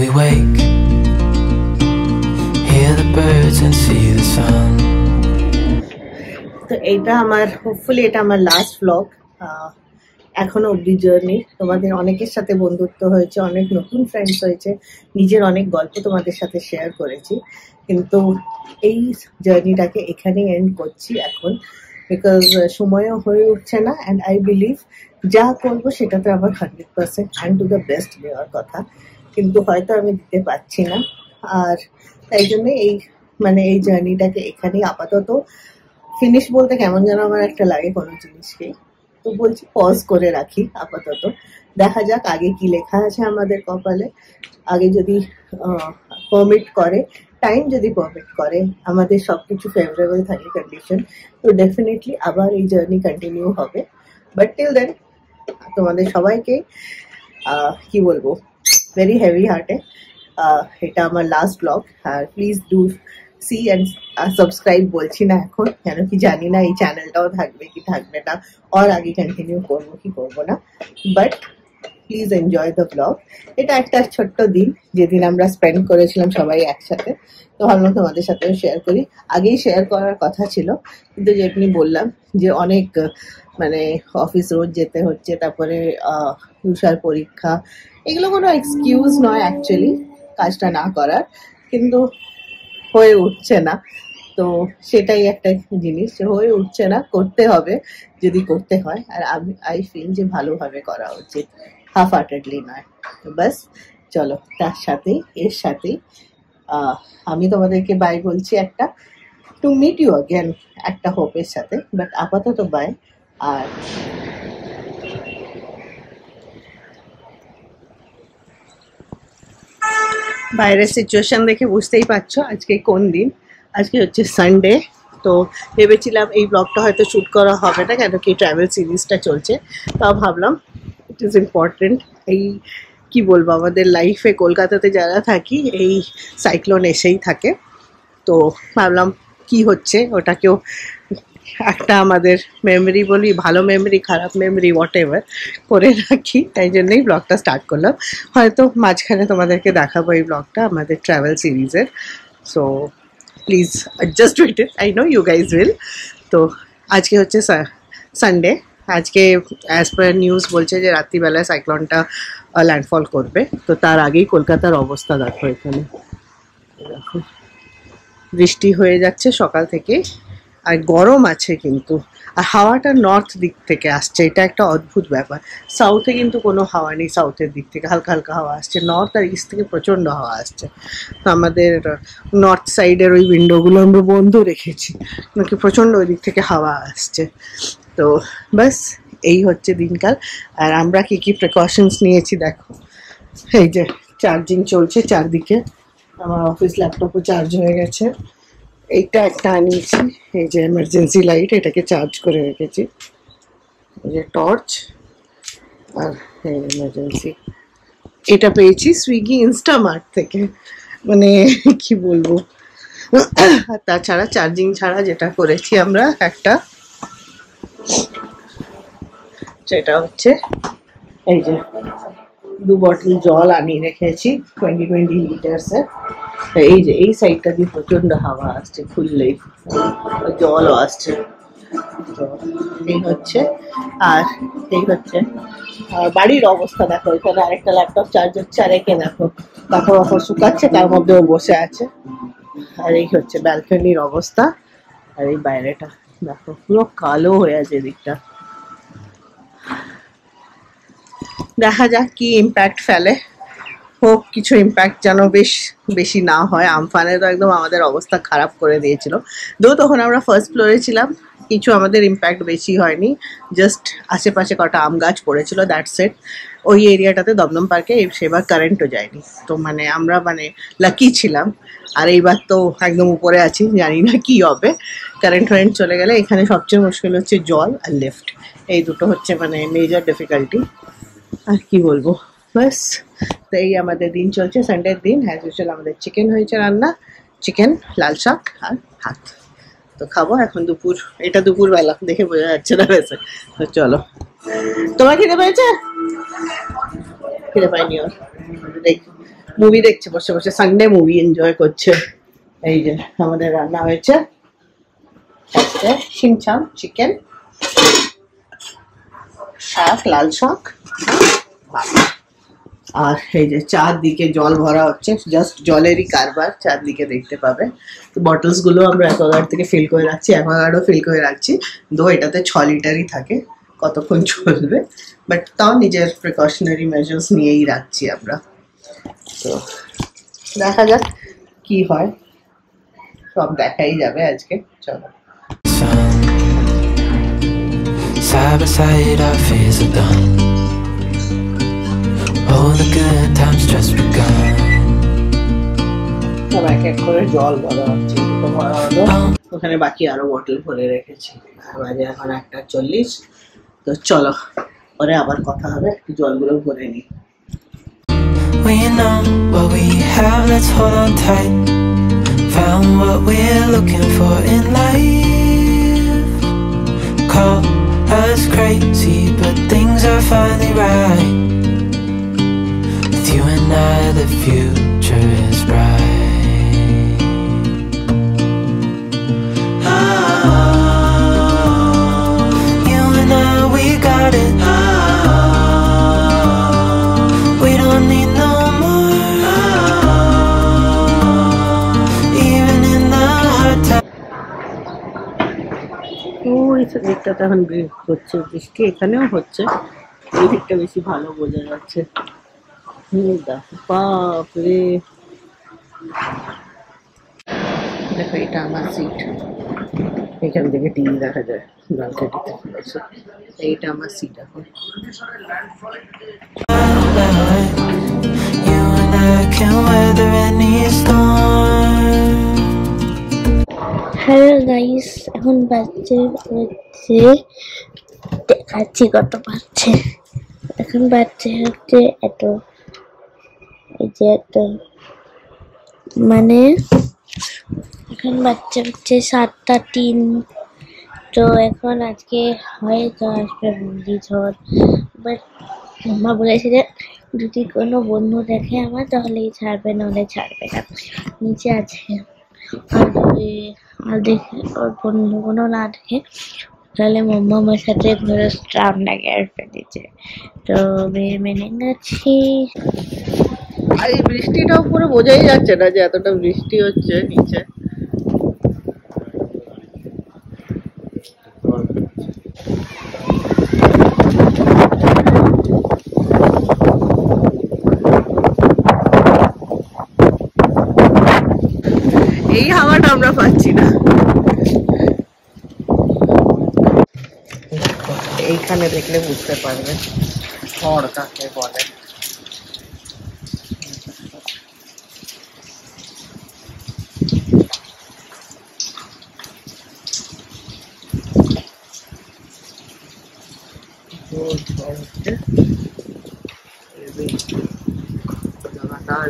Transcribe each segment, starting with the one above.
we wake, hear the birds and see the sun. তো এটা আমার হোপফুলি এটা আমার লাস্ট ব্লগ। এখনো অবধি জার্নি, তোমাদের অনেকের সাথে বন্ধুত্ব হয়েছে, অনেক নতুন ফ্রেন্ডস হয়েছে, নিজের অনেক গল্প তোমাদের সাথে শেয়ার করেছি, কিন্তু এই জার্নিটাকে এখানেই এন্ড করছি এখন, বিকজ সময়ও হয়ে উঠছে না। অ্যান্ড আই বিলিভ যা করবো সেটাতে আমার 100% অ্যান্ড টু দ্য বেস্ট দেওয়ার কথা, কিন্তু হয়তো আমি দিতে পারছি না। আর তাই জন্যে এই জার্নিটাকে এখানেই আপাতত ফিনিশ বলতে কেমন যেন আমার একটা লাগে কোনো জিনিসকে, তো বলছি পজ করে রাখি আপাতত। দেখা যাক আগে কি লেখা আছে আমাদের কপালে। আগে যদি পারমিট করে, টাইম যদি পারমিট করে, আমাদের সবকিছু ফেভারেবল থাকে কন্ডিশন, তো ডেফিনেটলি আবার এই জার্নি কন্টিনিউ হবে। বাট টিল দেন তোমাদের সবাইকে কি বলবো, ভেরি হেভি হার্টে এটা আমার লাস্ট ব্লগ। আর please do see and subscribe বলছি না এখন, কেন কি জানি না এই চ্যানেলটাও থাকবে কি থাকবে না, আর আগে কন্টিনিউ করবো কি করবো না। But please enjoy the blog. এটা একটা ছোট্ট দিন যেদিন আমরা স্পেন্ড করেছিলাম সবাই একসাথে, তো ভাবলাম তোমাদের সাথেও শেয়ার করি। আগেই শেয়ার করার কথা ছিল, কিন্তু যেমনি বললাম যে অনেক অফিস রোজ যেতে হচ্ছে, তারপরে তুষার পরীক্ষা, এগুলো কোনো এক্সকিউজ নয় অ্যাকচুয়ালি কাজটা না করার, কিন্তু হয়ে উঠছে না। তো সেটাই একটা জিনিস, হয়ে উঠছে না, করতে হবে যদি করতে হয়। আর আই ফিল যে ভালোভাবে করা উচিত, হাফ হার্টেডলি নয়। তো বাস চলো, তার সাথেই এর সাথেই আমি তোমাদেরকে বাই বলছি, একটা টু মিট ইউ অ্যাগেন একটা হোপের সাথে। বাট আপাতত বাই। আর বাইরের সিচুয়েশন দেখে বুঝতেই পারছো আজকে কোন দিন। আজকে হচ্ছে সানডে। তো ভেবেছিলাম এই ব্লগটা হয়তো শ্যুট করা হবে না, কেন কি ট্রাভেল সিরিজটা চলছে, তাও ভাবলাম ইট ইজ ইম্পর্টেন্ট। এই কি বলবো, আমাদের লাইফে কলকাতাতে যারা থাকি এই সাইক্লোন এসেই থাকে, তো ভাবলাম কি হচ্ছে ওটাকেও একটা আমাদের মেমরি বলি, ভালো মেমরি খারাপ মেমরি হোয়াট এভার করে রাখি, তাই জন্যই ব্লগটা স্টার্ট করলাম। হয়তো মাঝখানে তোমাদেরকে দেখাবো এই ব্লগটা আমাদের ট্রাভেল সিরিজের, so please just wait it, I know you guys will. তো আজকে হচ্ছে সানডে। আজকে অ্যাজ পার নিউজ বলছে যে রাত্রিবেলায় সাইক্লোনটা ল্যান্ডফল করবে, তো তার আগেই কলকাতার অবস্থা দেখো, এখানে দেখো বৃষ্টি হয়ে যাচ্ছে সকাল থেকে, আর গরম আছে কিন্তু, আর হাওয়াটা নর্থ দিক থেকে আসছে, এটা একটা অদ্ভুত ব্যাপার। সাউথে কিন্তু কোনো হাওয়া নেই, সাউথের দিক থেকে হালকা হালকা হাওয়া আসছে, নর্থ আর ইস্ট থেকে প্রচণ্ড হাওয়া আসছে। তো আমাদের নর্থ সাইডের ওই উইন্ডোগুলো আমরা বন্ধ রেখেছি, নাকি প্রচণ্ড ওই দিক থেকে হাওয়া আসছে। তো বাস এই হচ্ছে দিনকাল। আর আমরা কি কি প্রিকশনস নিয়েছি দেখো, এই যে চার্জিং চলছে চারদিকে, আমার অফিস ল্যাপটপও চার্জ হয়ে গেছে। এইটা একটা আনিয়েছি, এই যে এমার্জেন্সি লাইট, এটাকে চার্জ করে রেখেছি। এই যে টর্চ, আর এমার্জেন্সি এটা পেয়েছি সুইগি ইনস্টামার্ট থেকে, কি বলবো। আর তাছাড়া চার্জিং ছাড়া যেটা করেছি আমরা, একটা সেটা হচ্ছে এই যে 2 বটল জল আনিয়ে রেখেছি 20 লিটার্সের। এই যে এই সাইডটা দিয়ে প্রচন্ড হাওয়া আসছে, খুললেই জলও আসছে। তো এই হচ্ছে, আর এই হচ্ছে বাড়ির অবস্থা দেখো। এখানে আরেকটা ল্যাপটপ চার্জ হচ্ছে, আর একে দেখো কাপড় ওপর শুকাচ্ছে, তার মধ্যেও বসে আছে। আর এই হচ্ছে ব্যালকনির অবস্থা। আর এই বাইরেটা দেখো পুরো কালো হয়ে আছে এদিকটা। দেখা যাক কি ইম্প্যাক্ট ফেলে, হোক কিছু ইম্প্যাক্ট যেন বেশি না হয়। আমফানে তো একদম আমাদের অবস্থা খারাপ করে দিয়েছিল, তখন আমরা ফার্স্ট ফ্লোরে ছিলাম, কিছু আমাদের ইম্প্যাক্ট বেশি হয়নি, জাস্ট আশেপাশে কটা আম গাছ পড়েছিল, দ্যাটস ইট। ওই এরিয়াটাতে দমদম পার্কে সেবার কারেন্টও যায়নি, তো আমরা লাকি ছিলাম। আর এইবার তো একদম উপরে আছি, জানি না কি হবে, কারেন্ট চলে গেলে। এখানে সবচেয়ে মুশকিল হচ্ছে জল আর লিফট, এই দুটো হচ্ছে মেজর ডিফিকাল্টি। আর কি বলবো, বাস। তো এই আমাদের দিন চলছে, সানডের দিন। হ্যাজ ইউজুয়াল আমাদের চিকেন হয়েছে রান্না, চিকেন, লাল শাক আর ভাত। তো খাবো এখন দুপুর, এটা দুপুরবেলা দেখে বোঝা যাচ্ছে না বেশি। তো চলো, তোমার খিদে পেয়েছে? খিদে পাইনি ওর, দেখি মুভি দেখছে বসে বসে, সানডে মুভি এনজয় করছে। এই যে আমাদের রান্না হয়েছে আজকে শিমচাম চিকেন, শাক, লাল শাক, আর এই যে চারদিকে জল ভরা হচ্ছে, জাস্ট জলেরই কারবার চারদিকে দেখতে পাবে। তো বটলস গুলো আমরা অ্যাকোয়াগার্ড থেকে ফিল করে রাখছি, অ্যাকোয়াগার্ডও ফিল করে রাখছি, দো এটাতে 6 লিটারই থাকে, কতক্ষণ চলবে, বাট তাও নিজের প্রিকশনারি মেজার্স নিয়েই রাখছি আমরা। তো দেখা যাক কি হয়, সব দেখাই যাবে আজকে। চলো। Side by side our fears are done. All the good times just begun. সব এক এক করে জল ভরা হচ্ছে, ওখানে বাকি আরো বটল ভরে রেখেছি। বাজে এখন 1:40। তো চলো পরে আবার কথা হবে, জলগুলো ভরে নিই। We know what we have, let's hold on tight. Found what we're looking for in life. Call us crazy, but things are finally right. With you and I, the future is bright. Oh, you and I, we got it. Oh, we don't need no more. Oh, even in the hard times. ওই দিকটাতে এখন হচ্ছে বৃষ্টি, এখানেও হচ্ছে, এই দিকটা বেশি ভালো বোঝা যাচ্ছে। বাপরে, দেখো এটা আমার সিট, এখান থেকে টিভি দেখা যায় ব্যালকনিতে। এইটা আমার সিট এখন। You and I can weather any storm. Hello guys, এখন বাজছে দেখাচ্ছি কত বাজছে। এখন বাজছে হচ্ছে এত, এই যে এত, মানে এখন বাচ্চা হচ্ছে 7:03। তো এখন আজকে হয়তো আসবে বন্দি ঝড়, বাট মামা বলেছে যে যদি কোনো বন্ধু দেখে আমার তাহলেই ছাড়বে, নাহলে ছাড়বে না। নিচে আছে, আর যদি আর দেখে ওর বন্ধু কোনো না দেখে তাহলে মাম্মা আমার সাথে ধরো স্ট্রাম লাগে আসবে নিচে। তো মেনে গেছি। আর এই বৃষ্টিটা উপরে বোঝাই যাচ্ছে না যে এতটা বৃষ্টি হচ্ছে নিচে। এই হাওয়াটা আমরা পাচ্ছি না। এইখানে দেখলে বুঝতে পারবে ঝড় কাকে বলে।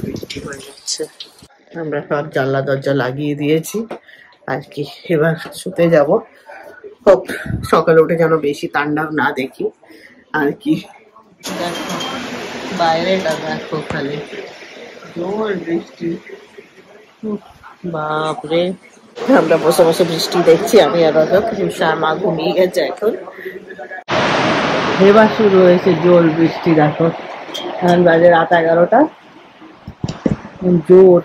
বৃষ্টি হয়ে যাচ্ছে, আমরা সব জানলা দরজা লাগিয়ে দিয়েছি আর কি। এবার শুতে যাব, হোপ সকালে উঠে যেন বেশি তাণ্ডব না দেখি আর কি। দেখো বাইরেটা দেখো, খালি জোর বৃষ্টি, বাপরে। আমরা বসে বসে বৃষ্টি দেখছি, আমি আর রজক। মা ঘুমিয়ে গেছে এখন। এবার শুরু হয়েছে জোর বৃষ্টি, দেখো এখন বাজে রাত 11টা, জোর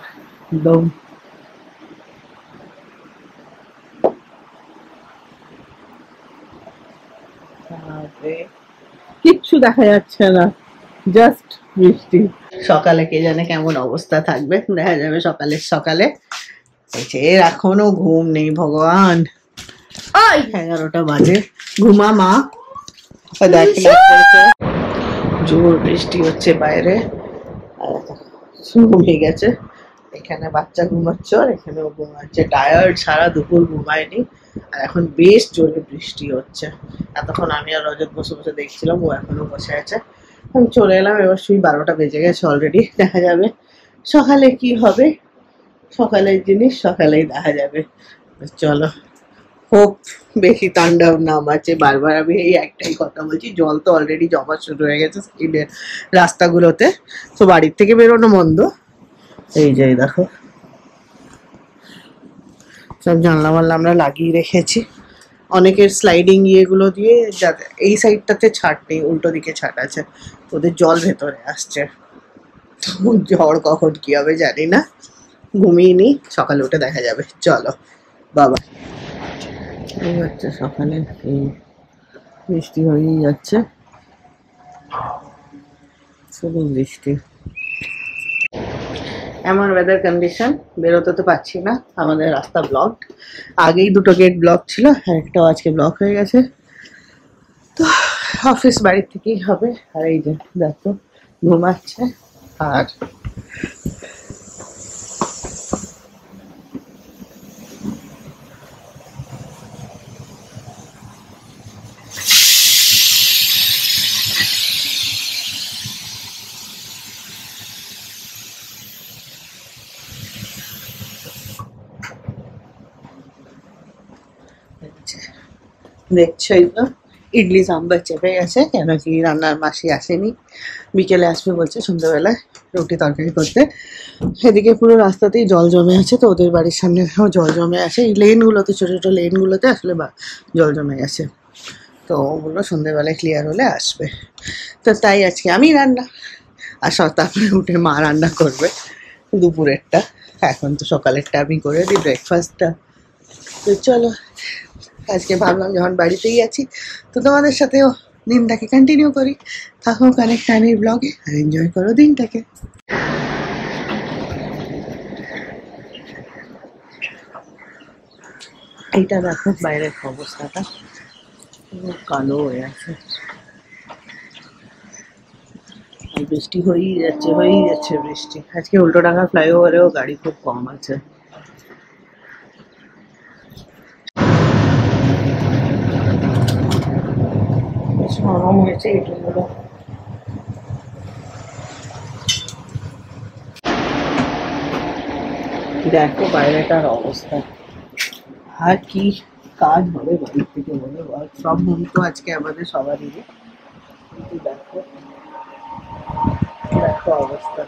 একদম। কিচ্ছু দেখা যাচ্ছে না, জাস্ট বৃষ্টি। সকালে কে জানে কেমন অবস্থা থাকবে, দেখা যাবে সকালে সকালে। এর এখনো ঘুম নেই, ভগবান। 11টা বাজে, ঘুমা মা। জোর বৃষ্টি হচ্ছে বাইরে, ঘুমিয়ে গেছে। এখানে বাচ্চা ঘুমাচ্ছে আর এখানেও ঘুমাচ্ছে, টায়ার্ড, সারা দুপুর ঘুমায়নি। আর এখন বেশ জোরে বৃষ্টি হচ্ছে। এতক্ষণ আমি আর রজত বসে বসে দেখছিলাম, ও এখনো বসে আছে। আমি চলে এলাম, এবার শুই। 12টা বেজে গেছে অলরেডি। দেখা যাবে সকালে কি হবে, সকালের জিনিস সকালেই দেখা যাবে। চলো খুব বেশি তাণ্ডব নামাচ্ছে। বারবার আমি এই একটাই কথা বলছি, জল তো অলরেডি জমা শুরু হয়ে গেছে স্কিনের রাস্তাগুলোতে, তো বাড়ির থেকে বেরোনো মন্দ। এই যে দেখো সব জানলা মাল্লা আমরা লাগিয়ে রেখেছি, অনেকের স্লাইডিং ইয়েগুলো দিয়ে, যাতে এই সাইডটাতে ছাট নেই, উল্টো দিকে ছাট আছে, ওদের জল ভেতরে আসছে। তো ঝড় কখন কি হবে জানি না, ঘুমিয়ে নি, সকালে উঠে দেখা যাবে। চলো বাবা। এই হচ্ছে সকালে, এই বৃষ্টি হয়েই যাচ্ছে, শুধু বৃষ্টি। এমন ওয়েদার কন্ডিশন, বেরোতে তো পারছি না, আমাদের রাস্তা ব্লক। আগেই দুটো গেট ব্লক ছিল, একটাও আজকে ব্লক হয়ে গেছে। তো অফিস বাড়ির থেকেই হবে। আর এই যে দেখো ঘুমাচ্ছে। আর দেখছোই তো, ইডলি সাম্বার চেপে গেছে, কেন কি রান্নার মাসি আসেনি, বিকেলে আসবে বলছে সন্ধ্যাবেলায় রুটি তরকারি করতে। এদিকে পুরো রাস্তাতেই জল জমে আছে, তো ওদের বাড়ির সামনে জল জমে আছে, এই লেনগুলোতে, ছোটো ছোটো লেনগুলোতে আসলে জল জমে গেছে। তো ওগুলো সন্ধ্যেবেলায় ক্লিয়ার হলে আসবে। তো তাই আজকে আমি রান্না, আর তারপরে উঠে মা রান্না করবে দুপুরেরটা। এখন তো সকালেরটা আমি করে দিই, ব্রেকফাস্টটা। তো চলো, আজকে ভাবলাম যখন বাড়িতেই আছি তো তোমাদের সাথেও দিনটাকে কন্টিনিউ করি। থাকো কানেক্ট টাইমের ব্লগে আর এনজয় করো দিনটাকে। এইটা দেখো বাইরের অবস্থাটা কালো হয়ে আছে, বৃষ্টি হয়েই যাচ্ছে বৃষ্টি। আজকে উল্টোডাঙ্গা ফ্লাইওভারেও গাড়ি খুব কম আছে। গরম হয়েছে এগুলো। দেখো বাইরেটার অবস্থা, আর কি কাজ হবে বাড়ির থেকে বলে, ওয়ার্ক ফ্রম হোম তো আজকে আমাদের সবারই। কিন্তু দেখো দেখো অবস্থা,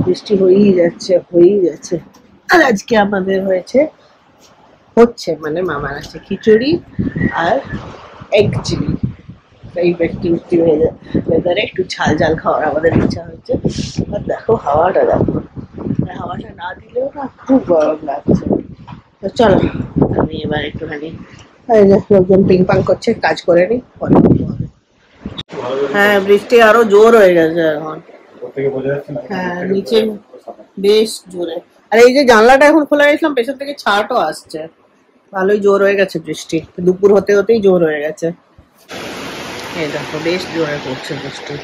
বৃষ্টি হয়েই যাচ্ছে। আর আজকে আমাদের হচ্ছে মানে মামার আছে খিচুড়ি আর এগ চিলি। এই বৃষ্টি ওয়েদারে একটু ঝাল ঝাল খাওয়ার আমাদের ইচ্ছা হয়েছে। আর দেখো হাওয়াটা দেখো, হাওয়াটা না দিলেও না খুব গরম লাগছে। তো চলো আমি এবার একটুখানি, লোকজন পিং পাং করছে, কাজ করে নি, পরে হবে। হ্যাঁ বৃষ্টি আরো জোর হয়ে গেছে এখন। হ্যাঁ নিচে বেশ জোরে। আর এই যে জানলাটা এখন খোলা রেখেছিলাম, পেছন থেকে ছাটও আসছে, ভালোই জোর হয়ে গেছে বৃষ্টি। দুপুর হতেই জোর হয়ে গেছে। এই দেখো বেশ জোরে পড়ছে বৃষ্টি,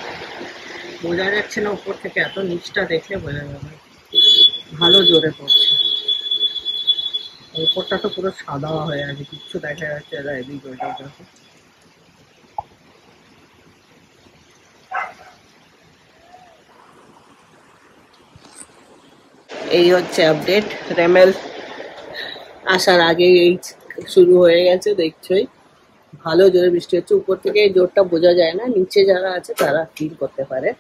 বোঝা যাচ্ছে না উপর থেকে, এত নিচটা দেখলে বোঝা যাবে, ভালো জোরে পড়ছে। উপরটা তো পুরো সাদা হয়ে আছে, কিচ্ছু দেখা যাচ্ছে না এদিক ওইটা। দেখো এই হচ্ছে আপডেট। রেমেল আসার আগে এই শুরু হয়ে গেছে, দেখছোই ভালো জোরে বৃষ্টি হচ্ছে। উপর থেকে এই জোরটা বোঝা যায় না, নিচে যারা আছে তারা ফিল করতে পারে।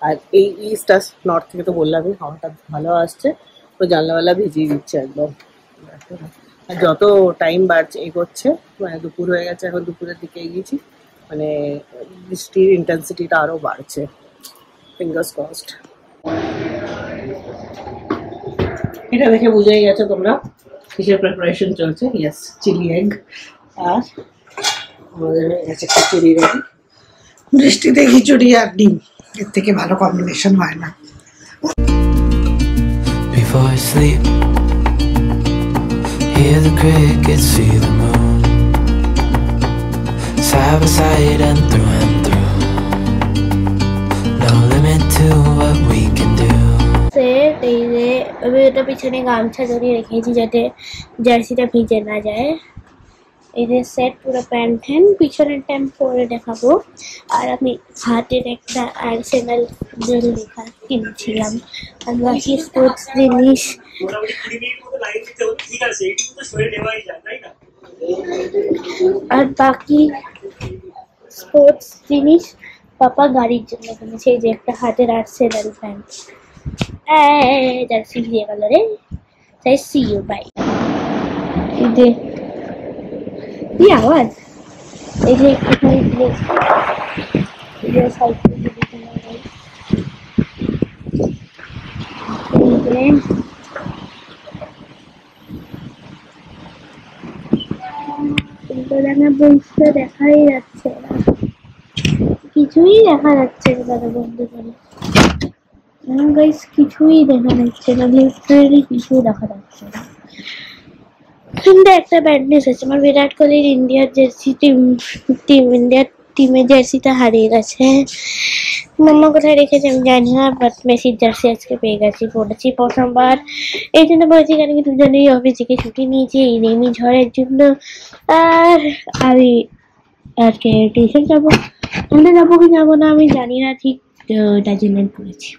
আর এই ইস্ট আর নর্থ থেকে তো বললামই হাওয়াটা ভালো আসছে, তো জানলাওয়ালা ভিজিয়ে দিচ্ছে একদম। আর যত টাইম বাড়ছে এগোচ্ছে, মানে দুপুর হয়ে গেছে, এখন দুপুরের দিকে এগিয়েছি, মানে বৃষ্টির ইন্টেন্সিটিটা আরো বাড়ছে। Fingers crossed. এটা দেখে বুঝেই গেছো তোমরা কিসের প্রিপারেশন চলছে। Yes, chilli egg. আর আমাদের হয়ে গেছে খিচুড়ি রেডি। বৃষ্টিতে খিচুড়ি আর ডিম, এর থেকে ভালো কম্বিনেশন হয় না। Before I sleep, hear the crickets, see the moon, side by side and through, no limit to what we can do. এই যে আমি ওটা পিছনে গামছা জড়িয়ে রেখেছি যাতে জার্সিটা ভিজে না যায়। এই যে সেট পুরো প্যান্ট হ্যান্ড পিছনের ট্যাম্প পরে দেখাবো। আর আমি হাতের একটা আর্সেনাল লেখা কিনেছিলাম। আর বাকি স্পোর্টস জিনিস আর বাকি স্পোর্টস জিনিস পাপা গাড়ির জন্য কিনেছে। এই যে একটা হাতের আর্সেনাল প্যান্ট, জার্সি দিয়ে গেল রে। তাই সি ইউ বাই। এই যে কি আওয়াজ, এই যে এখানে বইটা দেখাই যাচ্ছে না, কিছুই দেখা যাচ্ছে না দাদা বন্ধ করে। গাইস কিছুই দেখা যাচ্ছে না, লিটারেলি কিছুই দেখা যাচ্ছে না। কিন্তু একটা ব্যাড নিউজ আছে, আমার বিরাট কোহলির ইন্ডিয়ার জার্সি ইন্ডিয়ার টিমের জার্সিটা হারিয়ে গেছে। মাম্মা কোথায় রেখেছে আমি জানি না, বাট মেসির জার্সি আজকে পেয়ে গেছি, পড়েছি প্রথমবার। এই জন্য বলছি কেন কি দুজনেই অফিস থেকে ছুটি নিয়েছি এই রেমি ঝড়ের জন্য। আর আমি আজকে টিউশন যাবো, তাহলে যাবো কি যাবো না আমি জানি না ঠিক, তাই জন্য পড়েছি।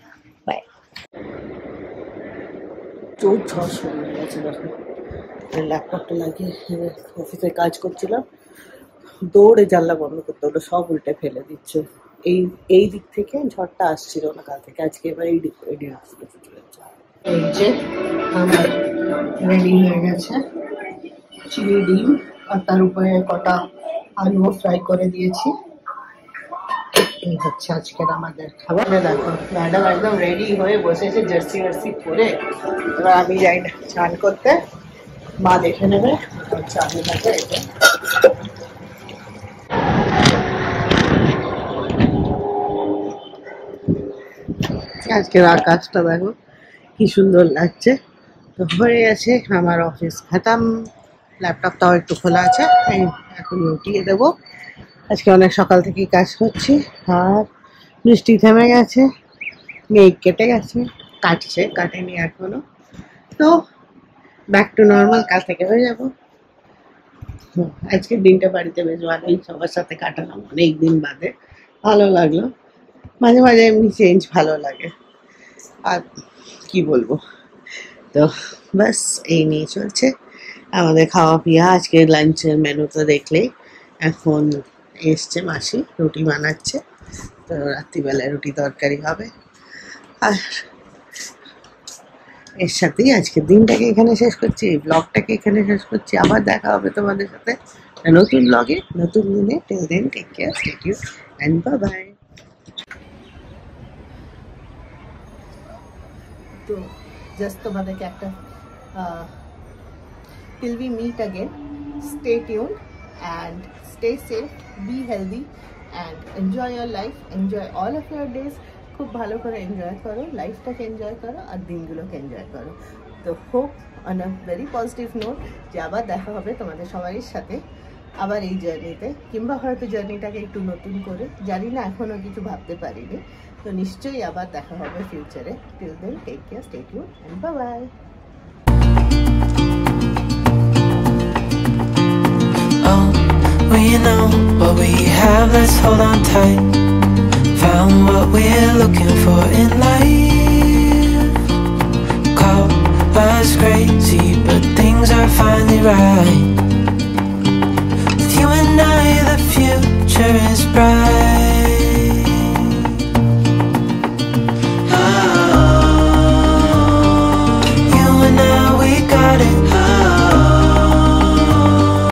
বাই। চোর ঝড় শুরু হয়ে গেছে, দেখো ল্যাপটপটা লাগিয়ে অফিসে কাজ করছিলাম, দৌড়ে জানলা বন্ধ করতে হলো, সব উল্টে ফেলে দিচ্ছে। এই দিক থেকে ঝড়টা আসছিল না কাল থেকে, আজকে এবার এই দিক চলেছে। এই যে আমার রেডি হয়ে গেছে চিলি ডিম, আর তার উপরে কটা আলু ফ্রাই করে দিয়েছি। এই হচ্ছে আজকের আমাদের খাবার। দেখো ম্যাডাম একদম রেডি হয়ে বসেছে জার্সি ওয়ার্সি পরে। এবার আমি যাই না স্নান করতে, মা দেখে নেবে। হচ্ছে আমি থাকে আজকের আকাশটা দেখো কি সুন্দর লাগছে। তো হয়ে গেছে আমার অফিস খতম, ল্যাপটপটাও একটু খোলা আছে, এখন উঠিয়ে দেবো। আজকে অনেক সকাল থেকেই কাজ করছি, আর বৃষ্টি থেমে গেছে, মেঘ কেটে গেছে, কাটেনি এখনো। তো ব্যাক টু নর্মাল, কাল থেকে হয়ে যাবো। আজকের দিনটা বাড়িতে বেশ ভালোই সবার সাথে কাটালাম, অনেক দিন বাদে, ভালো লাগলো। মাঝে মাঝে এমনি চেঞ্জ ভালো লাগে, আর কি বলবো। তো ব্যাস এই নিয়ে চলছে আমাদের খাওয়া পিয়া। আজকে লাঞ্চের মেনু তো দেখলেই, এখন এসছে মাসি রুটি বানাচ্ছে, তো রাত্রিবেলায় রুটি তরকারি হবে। আর এর সাথেই আজকের দিনটাকে এখানে শেষ করছি, ব্লগটাকে এখানে শেষ করছি। আবার দেখা হবে তোমাদের সাথে নতুন ব্লগে, নতুন দিনে। Till then take care, stay tuned and bye bye. তো জাস্ট তোমাদেরকে একটা till we meet again, stay tuned and stay safe, be healthy and enjoy your life, enjoy all of your days. খুব ভালো করে এনজয় করো, লাইফটাকে এনজয় করো, আর দিনগুলোকে এনজয় করো। তো hope on a very positive note যে আবার দেখা হবে তোমাদের সবারই সাথে আবার এই জার্নিতে, কিংবা হয়তো জার্নিটাকে একটু নতুন করে, জানি না এখনও কিছু ভাবতে পারিনি। তো নিশ্চয়ই আবার দেখা হবে ফিউচারে। Till then take care, stay tuned and bye bye. Well, you know what we have, let's hold on tight. Found what we're looking for in life. Call us crazy, but things are finally right.